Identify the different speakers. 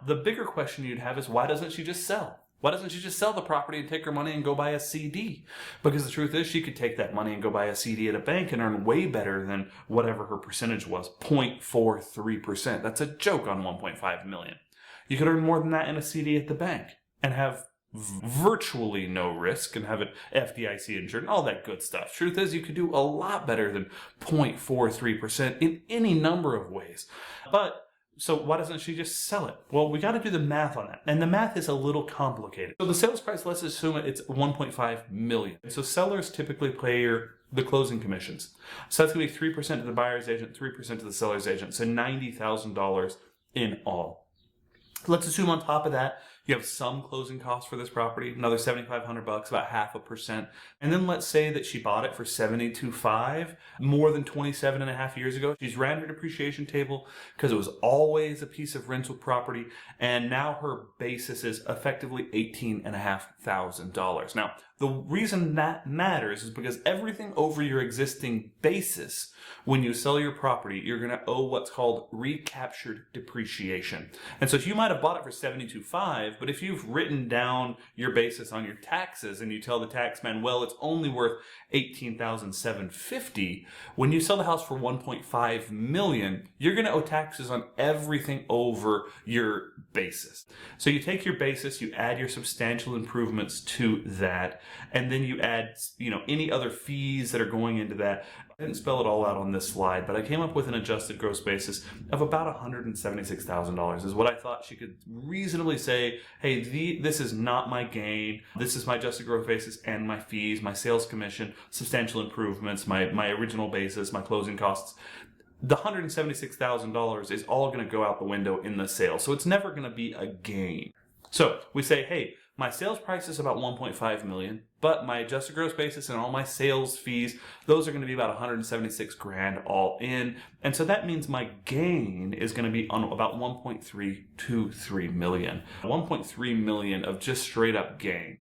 Speaker 1: the bigger question you'd have is, why doesn't she just sell? Why doesn't she just sell the property and take her money and go buy a CD? Because the truth is, she could take that money and go buy a CD at a bank and earn way better than whatever her percentage was, 0.43%. That's a joke on 1.5 million. You could earn more than that in a CD at the bank and have virtually no risk and have it FDIC insured and all that good stuff. Truth is, you could do a lot better than 0.43% in any number of ways. So why doesn't she just sell it? Well, we got to do the math on that. And the math is a little complicated. So the sales price, let's assume it's 1.5 million. So sellers typically pay the closing commissions. So that's going to be 3% to the buyer's agent, 3% to the seller's agent. So $90,000 in all. Let's assume on top of that, you have some closing costs for this property, another $7,500, about 0.5%. And then let's say that she bought it for $72,500 more than 27 and a half years ago. She's ran her depreciation table because it was always a piece of rental property. And now her basis is effectively $18,500. Now, the reason that matters is because everything over your existing basis, when you sell your property, you're going to owe what's called recaptured depreciation. And so you might have bought it for $72,500, but if you've written down your basis on your taxes and you tell the tax man, well, it's only worth $18,750, when you sell the house for $1.5 million, you're going to owe taxes on everything over your basis. So you take your basis, you add your substantial improvements to that, and then you add, any other fees that are going into that. I didn't spell it all out on this slide, but I came up with an adjusted gross basis of about $176,000 is what I thought she could reasonably say, hey, this is not my gain. This is my adjusted gross basis and my fees, my sales commission, substantial improvements, my original basis, my closing costs. The $176,000 is all going to go out the window in the sale. So it's never going to be a gain. So we say, hey, my sales price is about $1.5 million, but my adjusted gross basis and all my sales fees, those are going to be about $176,000 all in. And so that means my gain is going to be on about $1.323 million. $1.3 million of just straight up gain.